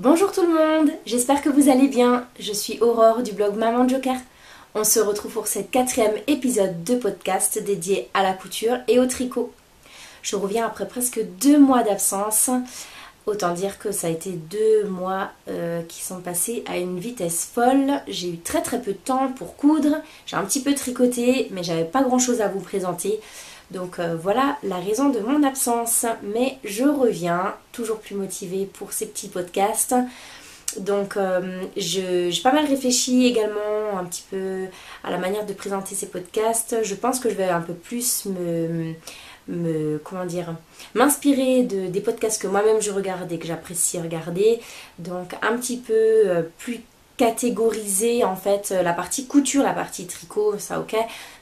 Bonjour tout le monde, j'espère que vous allez bien. Je suis Aurore du blog Maman Joker. On se retrouve pour cette 4e épisode de podcast dédié à la couture et au tricot. Je reviens après presque 2 mois d'absence. Autant dire que ça a été 2 mois qui sont passés à une vitesse folle. J'ai eu très peu de temps pour coudre. J'ai un petit peu tricoté, mais j'avais pas grand chose à vous présenter. Donc voilà la raison de mon absence, mais je reviens toujours plus motivée pour ces petits podcasts. Donc j'ai pas mal réfléchi également un petit peu à la manière de présenter ces podcasts. Je pense que je vais un peu plus m'inspirer des podcasts que moi-même je regarde et que j'apprécie regarder. Donc un petit peu plus catégoriser en fait la partie couture, la partie tricot, ça ok,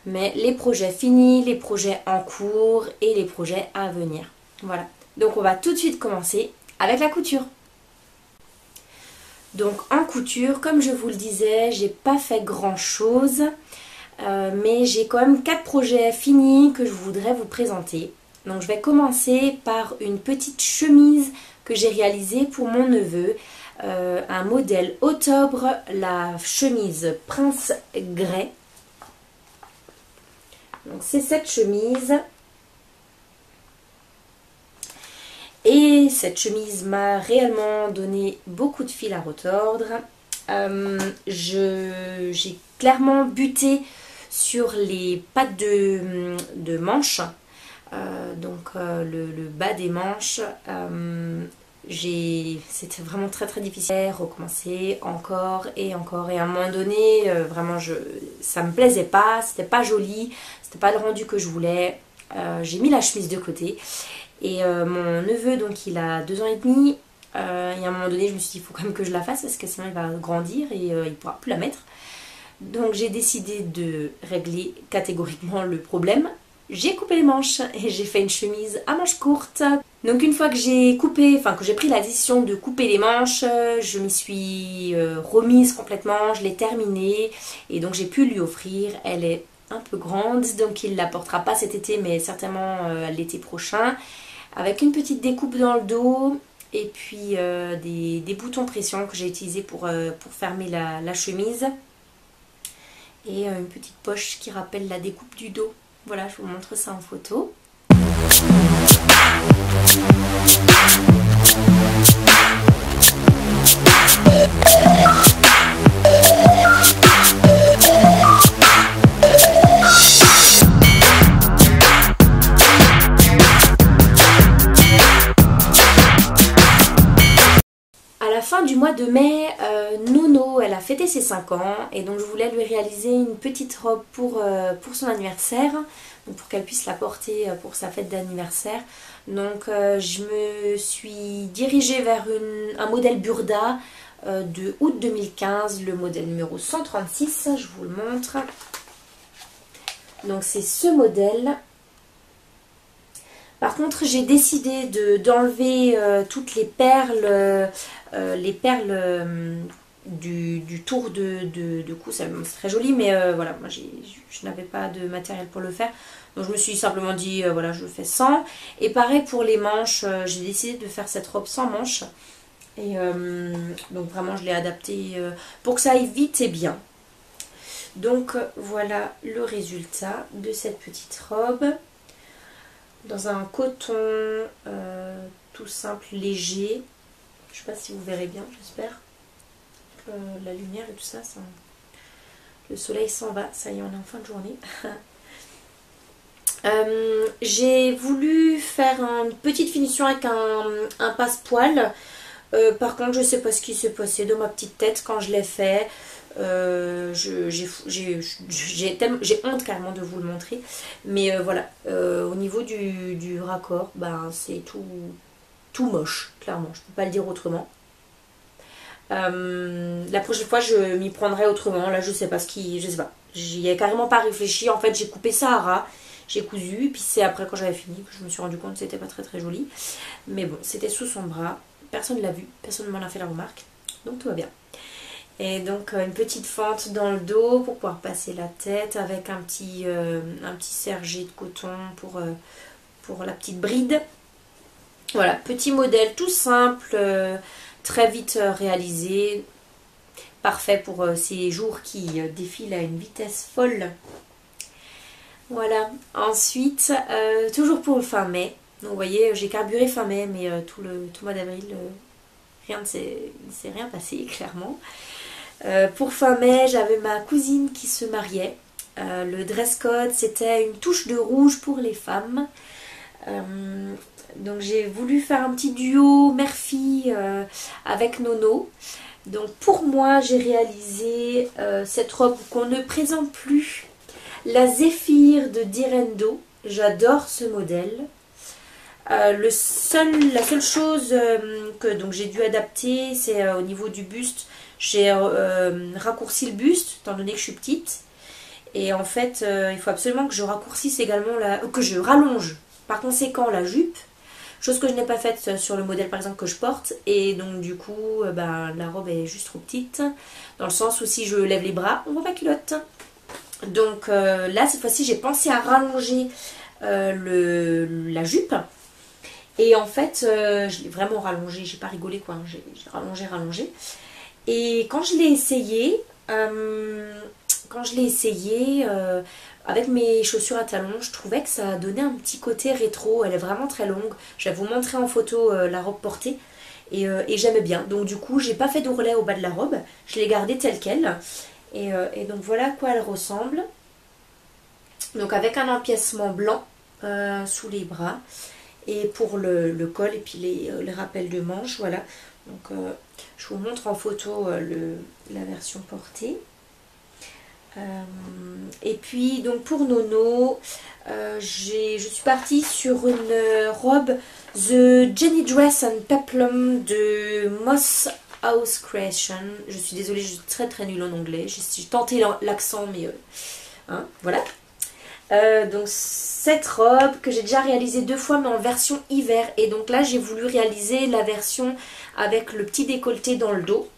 mais les projets finis, les projets en cours et les projets à venir. Voilà, donc on va tout de suite commencer avec la couture. Donc en couture, comme je vous le disais, j'ai pas fait grand chose, mais j'ai quand même 4 projets finis que je voudrais vous présenter. Donc je vais commencer par une petite chemise que j'ai réalisée pour mon neveu. Un modèle octobre, la chemise Prince Grey. Donc c'est cette chemise. Et cette chemise m'a réellement donné beaucoup de fil à retordre. J'ai clairement buté sur les pattes de manches. Le bas des manches. C'était vraiment très difficile, recommencer encore et encore, et à un moment donné vraiment ça me plaisait pas, c'était pas joli, c'était pas le rendu que je voulais. J'ai mis la chemise de côté et mon neveu, donc il a 2 ans et demi, et à un moment donné je me suis dit il faut quand même que je la fasse parce que sinon il va grandir et il pourra plus la mettre. Donc j'ai décidé de régler catégoriquement le problème. J'ai coupé les manches et j'ai fait une chemise à manches courtes. Donc une fois que j'ai pris la décision de couper les manches, je m'y suis remise complètement, je l'ai terminée et donc j'ai pu lui offrir. Elle est un peu grande, donc il ne la portera pas cet été mais certainement l'été prochain, avec une petite découpe dans le dos et puis des boutons pression que j'ai utilisés pour fermer la chemise, et une petite poche qui rappelle la découpe du dos. Voilà, je vous montre ça en photo. À la fin du mois de mai, Nono, elle a fêté ses 5 ans et donc je voulais lui réaliser une petite robe pour son anniversaire, donc pour qu'elle puisse la porter pour sa fête d'anniversaire. Donc je me suis dirigée vers un modèle Burda de août 2015, le modèle numéro 136, je vous le montre. Donc c'est ce modèle. Par contre, j'ai décidé d'enlever toutes les perles du tour de cou. C'est très joli, mais voilà, moi je n'avais pas de matériel pour le faire. Donc je me suis simplement dit, voilà, je le fais sans. Et pareil pour les manches, j'ai décidé de faire cette robe sans manches. Et donc vraiment, je l'ai adaptée pour que ça aille vite et bien. Donc voilà le résultat de cette petite robe. Dans un coton tout simple, léger. Je ne sais pas si vous verrez bien, j'espère. La lumière et tout ça, le soleil s'en va. Ça y est, on est en fin de journée. J'ai voulu faire une petite finition avec un passe-poil. Par contre, je ne sais pas ce qui s'est passé dans ma petite tête quand je l'ai fait. J'ai honte carrément de vous le montrer, mais voilà, au niveau du raccord, ben, c'est tout moche, clairement, je peux pas le dire autrement. La prochaine fois je m'y prendrai autrement. Là je sais pas je sais pas, j'y ai carrément pas réfléchi. En fait j'ai coupé ça à ras, j'ai cousu, et puis c'est après quand j'avais fini que je me suis rendu compte que c'était pas très joli, mais bon, c'était sous son bras, personne l'a vu, personne ne m'en a fait la remarque, donc tout va bien. Et donc une petite fente dans le dos pour pouvoir passer la tête, avec un petit sergé de coton pour la petite bride. Voilà, petit modèle tout simple, très vite réalisé, parfait pour ces jours qui défilent à une vitesse folle. Voilà, ensuite, toujours pour le fin mai, donc vous voyez, j'ai carburé fin mai, mais tout le mois d'avril, rien ne s'est rien passé, clairement. Pour fin mai, j'avais ma cousine qui se mariait. Le dress code, c'était une touche de rouge pour les femmes. Donc j'ai voulu faire un petit duo mère-fille avec Nono. Donc pour moi, j'ai réalisé cette robe qu'on ne présente plus. La Zéphyr de Direndo. J'adore ce modèle. La seule chose que donc j'ai dû adapter, c'est au niveau du buste. J'ai raccourci le buste, étant donné que je suis petite. Et en fait, il faut absolument que je raccourcisse également, que je rallonge par conséquent la jupe. Chose que je n'ai pas faite sur le modèle par exemple que je porte. Et donc du coup, la robe est juste trop petite. Dans le sens où si je lève les bras, on voit ma culotte. Donc là, cette fois-ci, j'ai pensé à rallonger la jupe. Et en fait, je l'ai vraiment rallongé. J'ai pas rigolé quoi. J'ai rallongé. Et quand je l'ai essayé, avec mes chaussures à talons, je trouvais que ça donnait un petit côté rétro. Elle est vraiment très longue. Je vais vous montrer en photo la robe portée. Et j'aimais bien. Donc du coup, j'ai pas fait d'ourlet au bas de la robe. Je l'ai gardée telle qu'elle. Et donc voilà à quoi elle ressemble. Donc avec un empiècement blanc sous les bras. Et pour le col et puis les rappels de manches. Voilà. Donc je vous montre en photo la version portée. Et puis donc pour Nono, je suis partie sur une robe The Jenny Dress and Peplum de Moss House Creation. Je suis désolée, je suis très très nulle en anglais. J'ai tenté l'accent, mais voilà. Donc cette robe que j'ai déjà réalisée 2 fois, mais en version hiver. Et donc là, j'ai voulu réaliser la version avec le petit décolleté dans le dos.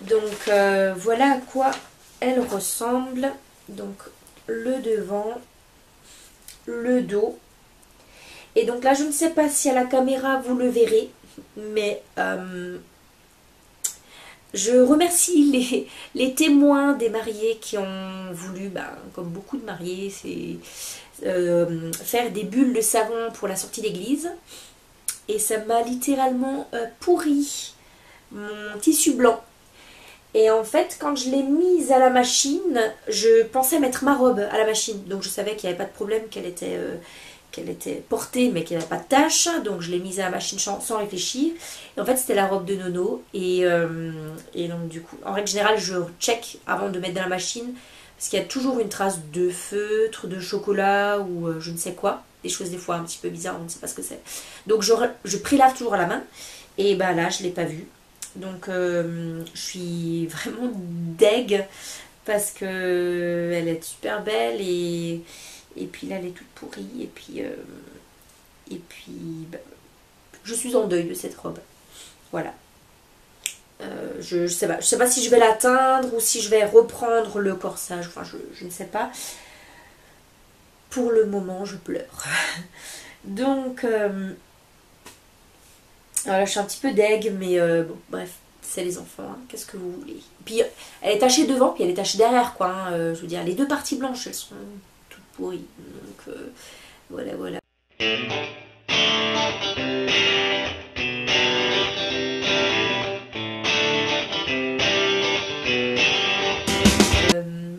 Donc voilà à quoi elle ressemble. Donc le devant, le dos. Et donc là, je ne sais pas si à la caméra vous le verrez, mais je remercie les témoins des mariés qui ont voulu, comme beaucoup de mariés, faire des bulles de savon pour la sortie d'église. Et ça m'a littéralement pourri mon tissu blanc. Et en fait, quand je l'ai mise à la machine, je pensais mettre ma robe à la machine. Donc je savais qu'il n'y avait pas de problème, qu'elle était portée, mais qu'il n'y avait pas de tache. Donc je l'ai mise à la machine sans réfléchir. Et en fait, c'était la robe de Nono. Et donc du coup, en règle générale, je check avant de mettre dans la machine. Parce qu'il y a toujours une trace de feutre, de chocolat ou je ne sais quoi. Des choses des fois un petit peu bizarres, on ne sait pas ce que c'est. Donc je prélave toujours à la main. Et là, je ne l'ai pas vue. Donc je suis vraiment deg parce que elle est super belle et puis là elle est toute pourrie et puis je suis en deuil de cette robe. Voilà. Je sais pas si je vais l'atteindre ou si je vais reprendre le corsage. Enfin je ne sais pas. Pour le moment je pleure. Donc alors là, je suis un petit peu deg, mais bon, bref, c'est les enfants, hein, qu'est-ce que vous voulez. Puis elle est tachée devant, puis elle est tachée derrière, quoi. Hein, je veux dire, les 2 parties blanches, elles sont toutes pourries. Donc voilà, voilà.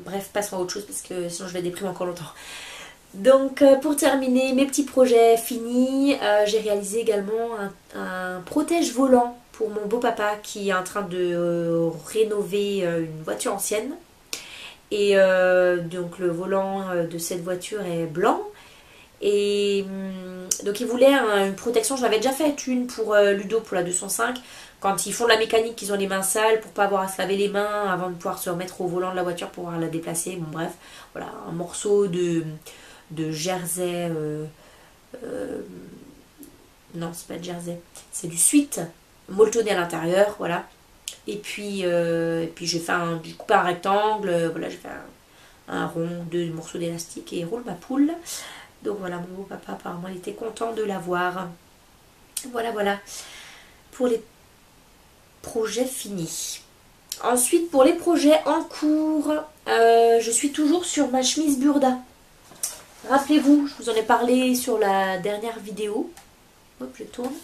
Bref, passons à autre chose parce que sinon je vais déprimer encore longtemps. Donc pour terminer, mes petits projets finis, j'ai réalisé également un protège volant pour mon beau-papa qui est en train de rénover une voiture ancienne. Et donc le volant de cette voiture est blanc. Et donc il voulait une protection, j'en avais déjà fait une pour Ludo, pour la 205. Quand ils font de la mécanique, ils ont les mains sales pour pas avoir à se laver les mains avant de pouvoir se remettre au volant de la voiture pour pouvoir la déplacer. Bon bref, voilà, un morceau de jersey, non c'est pas de jersey, c'est du suite molletonné à l'intérieur, voilà. Et puis j'ai coupé un rectangle, voilà, j'ai fait un rond, 2 morceaux d'élastique et roule ma poule. Donc voilà, mon beau papa apparemment il était content de l'avoir. Voilà, voilà. pour les projets finis. Ensuite, pour les projets en cours, je suis toujours sur ma chemise Burda. Rappelez-vous, je vous en ai parlé sur la dernière vidéo. Hop, je tourne.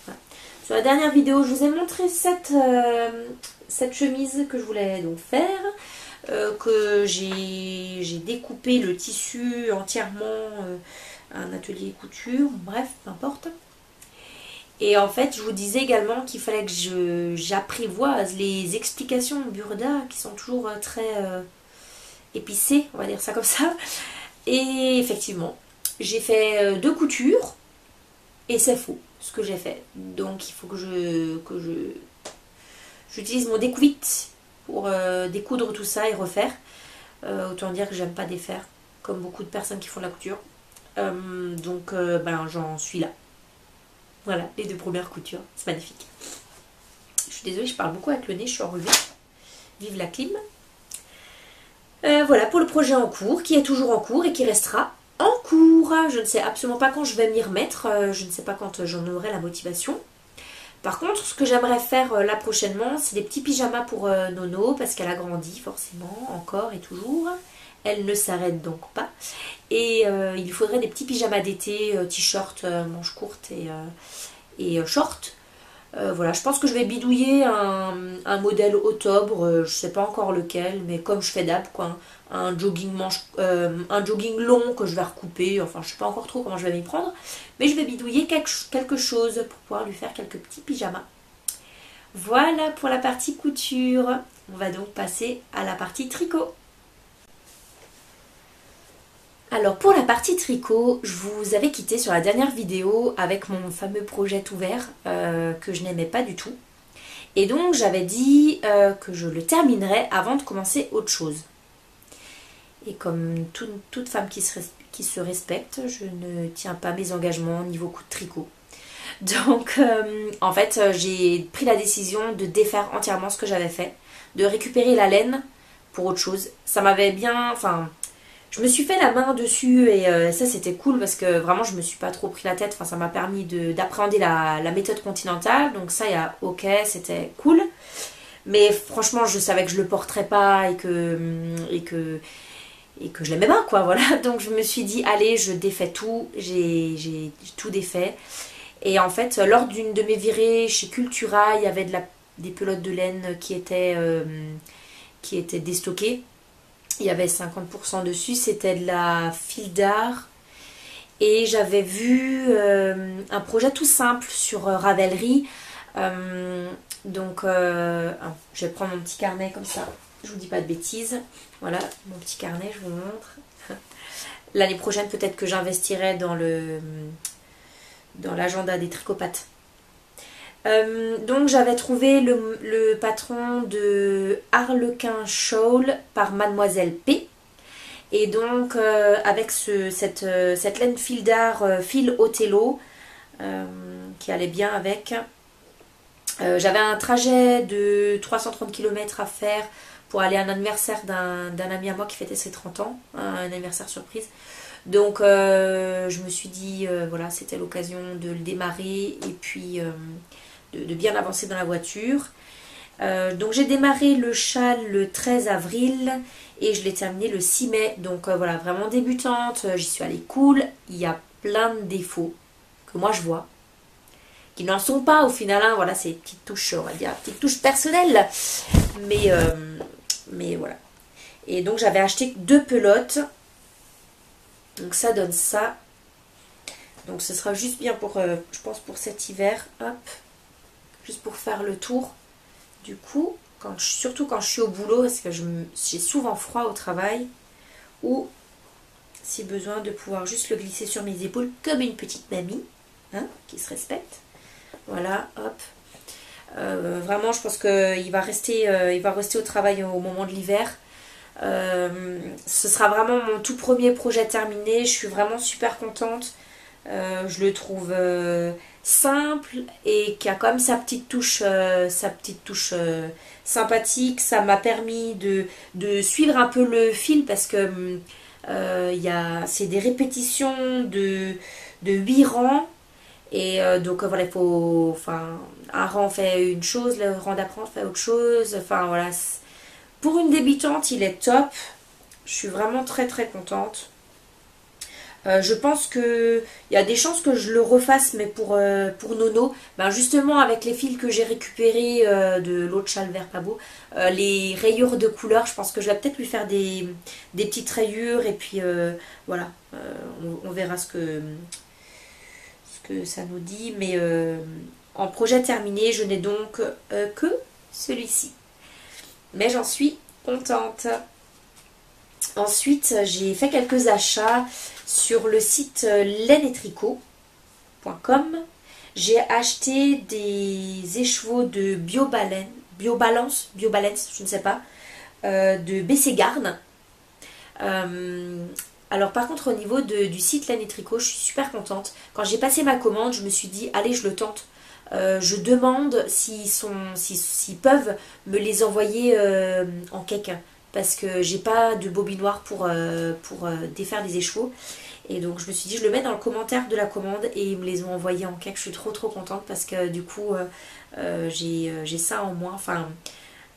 Voilà. Sur la dernière vidéo, je vous ai montré cette chemise que je voulais donc faire. Que j'ai découpé le tissu entièrement à un atelier couture. Bref, peu importe. Et en fait, je vous disais également qu'il fallait que j'apprivoise les explications Burda qui sont toujours très épicées, on va dire ça comme ça. Et effectivement, j'ai fait 2 coutures et c'est faux ce que j'ai fait. Donc il faut que j'utilise mon découvite pour découdre tout ça et refaire. Autant dire que j'aime pas défaire, comme beaucoup de personnes qui font de la couture. Donc j'en suis là. Voilà, les 2 premières coutures, c'est magnifique. Je suis désolée, je parle beaucoup avec le nez, je suis enrhumée. Vive la clim. Voilà pour le projet en cours, qui est toujours en cours et qui restera en cours. Je ne sais absolument pas quand je vais m'y remettre, je ne sais pas quand j'en aurai la motivation. Par contre, ce que j'aimerais faire là prochainement, c'est des petits pyjamas pour Nono, parce qu'elle a grandi forcément, encore et toujours. Elle ne s'arrête donc pas. Et il faudrait des petits pyjamas d'été, t-shirt, manches courtes et short. Voilà, je pense que je vais bidouiller un modèle octobre, je sais pas encore lequel, mais comme je fais d'hab, quoi, un jogging long que je vais recouper, enfin je sais pas encore trop comment je vais m'y prendre, mais je vais bidouiller quelque chose pour pouvoir lui faire quelques petits pyjamas. Voilà pour la partie couture. On va donc passer à la partie tricot. Alors pour la partie tricot, je vous avais quitté sur la dernière vidéo avec mon fameux projet tout vert que je n'aimais pas du tout. Et donc j'avais dit que je le terminerais avant de commencer autre chose. Et comme toute femme qui se respecte, je ne tiens pas mes engagements niveau coup de tricot. Donc en fait j'ai pris la décision de défaire entièrement ce que j'avais fait, de récupérer la laine pour autre chose. Ça m'avait bien... je me suis fait la main dessus et ça c'était cool parce que vraiment je me suis pas trop pris la tête. Enfin, ça m'a permis d'appréhender la méthode continentale. Donc ça, ok, c'était cool. Mais franchement, je savais que je le porterais pas et que je l'aimais pas, quoi. Voilà. Donc je me suis dit, allez, je défais tout. J'ai tout défait. Et en fait, lors d'une de mes virées chez Cultura, il y avait des pelotes de laine qui étaient déstockées. Il y avait 50% dessus, c'était de la fil d'art. Et j'avais vu un projet tout simple sur Ravelry. Je vais prendre mon petit carnet comme ça. Je vous dis pas de bêtises. Voilà, mon petit carnet, je vous montre. L'année prochaine, peut-être que j'investirai dans l'agenda des tricopathes. Donc j'avais trouvé le patron de Harlequin Shawl par Mademoiselle P. Et donc avec cette laine fil d'art fil Othello qui allait bien avec. J'avais un trajet de 330 km à faire pour aller à un anniversaire d'un ami à moi qui fêtait ses 30 ans, un anniversaire surprise. Donc je me suis dit, voilà, c'était l'occasion de le démarrer et puis de bien avancer dans la voiture. Donc j'ai démarré le châle le 13 avril et je l'ai terminé le 6 mai. Donc voilà, vraiment débutante, j'y suis allée cool. Il y a plein de défauts que moi je vois, qui n'en sont pas au final, hein. Voilà, c'est des petites touches, on va dire, petites touches personnelles. Mais voilà. Et donc j'avais acheté 2 pelotes. Donc ça donne ça. Donc ce sera juste bien pour, je pense, pour cet hiver. Hop. Juste pour faire le tour. Du coup, surtout quand je suis au boulot, parce que j'ai souvent froid au travail. Ou si besoin de pouvoir juste le glisser sur mes épaules comme une petite mamie, hein, qui se respecte. Voilà, hop. Vraiment, je pense qu'il va rester au travail au moment de l'hiver. Ce sera vraiment mon tout premier projet terminé. Je suis vraiment super contente. Je le trouve simple et qui a quand même sa petite touche sympathique. Ça m'a permis de suivre un peu le fil parce que c'est des répétitions de 8 rangs. Et donc voilà, il faut, enfin, un rang fait une chose, le rang d'après fait autre chose. Enfin voilà, pour une débutante, il est top. Je suis vraiment très très contente. Je pense que il y a des chances que je le refasse, mais pour Nono, ben justement avec les fils que j'ai récupérés de l'autre châle vert pas beau, les rayures de couleur, je pense que je vais peut-être lui faire des petites rayures et puis voilà, on verra ce que ça nous dit. Mais en projet terminé, je n'ai donc que celui-ci. Mais j'en suis contente. Ensuite, j'ai fait quelques achats sur le site lainetricot.com. J'ai acheté des écheveaux de Biobalance, je ne sais pas, de BC Garn. Alors par contre au niveau du site Laine et Tricot, je suis super contente. Quand j'ai passé ma commande, je me suis dit allez je le tente. Je demande s'ils peuvent me les envoyer en cake parce que j'ai pas de bobinoir pour défaire des écheveaux. Et donc je me suis dit je le mets dans le commentaire de la commande et ils me les ont envoyés en cake. Je suis trop trop contente parce que du coup j'ai ça en moins. Enfin,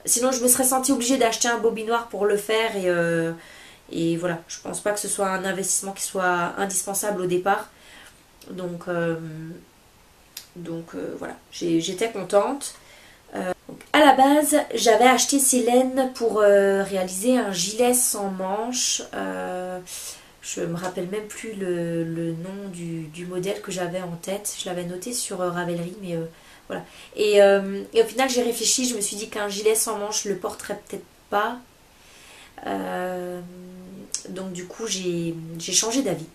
sinon je me serais sentie obligée d'acheter un bobinoir pour le faire et voilà, je pense pas que ce soit un investissement qui soit indispensable au départ. Donc, voilà, j'étais contente. Donc, à la base, j'avais acheté ces laines pour réaliser un gilet sans manches. Je me rappelle même plus le nom du modèle que j'avais en tête. Je l'avais noté sur Ravelry, mais voilà. Et au final, j'ai réfléchi. Je me suis dit qu'un gilet sans manches, je le porterais peut-être pas. Donc du coup, j'ai changé d'avis.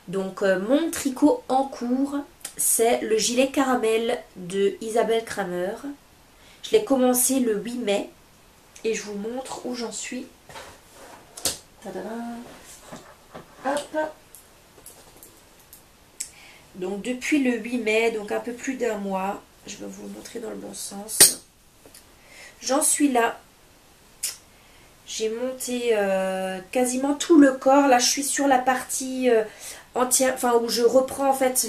Donc mon tricot en cours, c'est le gilet caramel de Isabelle Kramer. Je l'ai commencé le 8 mai et je vous montre où j'en suis. Tadada. Hop. Donc depuis le 8 mai, donc un peu plus d'un mois, je vais vous le montrer dans le bon sens. J'en suis là. J'ai monté quasiment tout le corps. Là, je suis sur la partie entière, enfin où je reprends en fait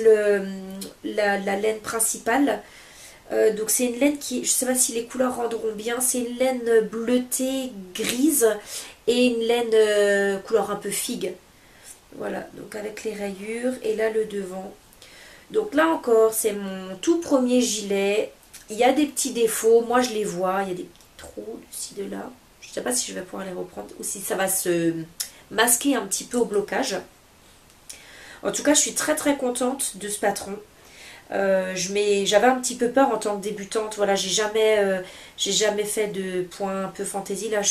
la laine principale. Donc c'est une laine qui, je sais pas si les couleurs rendront bien, c'est une laine bleutée grise et une laine couleur un peu figue. Voilà, donc avec les rayures et là le devant. Donc là encore, c'est mon tout premier gilet. Il y a des petits défauts, moi je les vois, il y a des petits trous de ci, de là. Je ne sais pas si je vais pouvoir les reprendre ou si ça va se masquer un petit peu au blocage. En tout cas, je suis très très contente de ce patron. J'avais un petit peu peur en tant que débutante. Voilà, j'ai jamais fait de points un peu fantaisie. Là,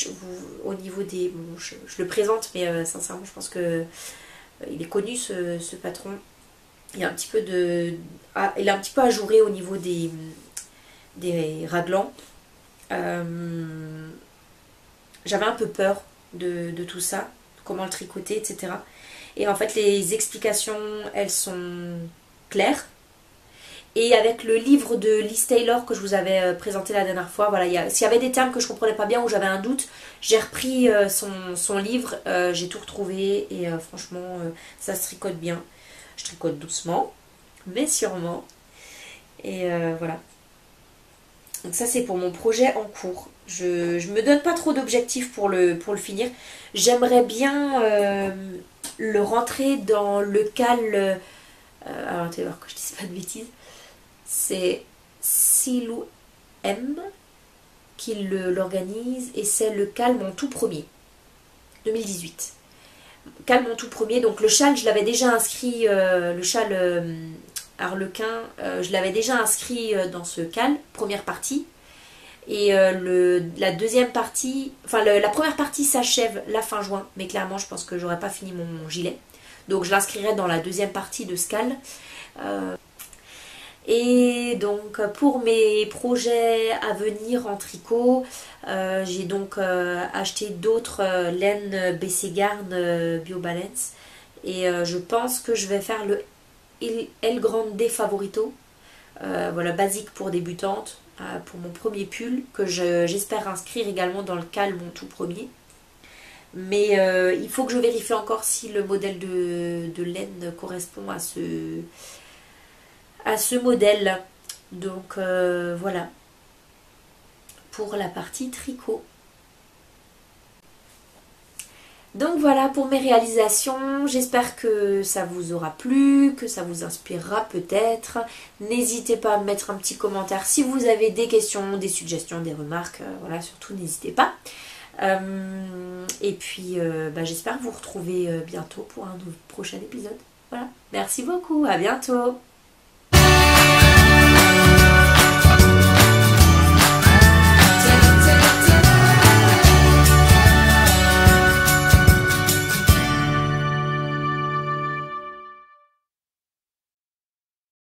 au niveau des... Bon, je le présente, mais sincèrement, je pense que il est connu ce patron. Il y a un petit peu de... Ah, il est un petit peu ajouré au niveau des raglans. J'avais un peu peur de tout ça, comment le tricoter, etc. Et en fait, les explications, elles sont claires. Et avec le livre de Liz Taylor que je vous avais présenté la dernière fois, voilà, s'il y avait des termes que je ne comprenais pas bien ou j'avais un doute, j'ai repris son livre, j'ai tout retrouvé et franchement, ça se tricote bien. Je tricote doucement, mais sûrement. Et voilà. Donc ça c'est pour mon projet en cours. Je me donne pas trop d'objectifs pour le finir. J'aimerais bien le rentrer dans le cal. Alors attendez voir que je dise pas de bêtises. C'est Silou M qui l'organise et c'est le cal mon tout premier 2018. Cal mon tout premier. Donc le châle je l'avais déjà inscrit, le châle Harlequin, je l'avais déjà inscrit dans ce cal, première partie. Et la deuxième partie, enfin la première partie s'achève la fin juin, mais clairement je pense que j'aurais pas fini mon gilet. Donc je l'inscrirai dans la deuxième partie de ce cal. Et donc pour mes projets à venir en tricot, j'ai donc acheté d'autres laines BC Garn Biobalance. Et je pense que je vais faire le El Grande Favorito. Voilà, basique pour débutantes, pour mon premier pull, que j'espère inscrire également dans le cal, mon tout premier. Mais il faut que je vérifie encore si le modèle de laine correspond à ce modèle. Donc voilà pour la partie tricot. Donc voilà pour mes réalisations, j'espère que ça vous aura plu, que ça vous inspirera peut-être. N'hésitez pas à me mettre un petit commentaire si vous avez des questions, des suggestions, des remarques, voilà, surtout n'hésitez pas. Et puis j'espère vous retrouver bientôt pour un prochain épisode. Voilà, merci beaucoup, à bientôt.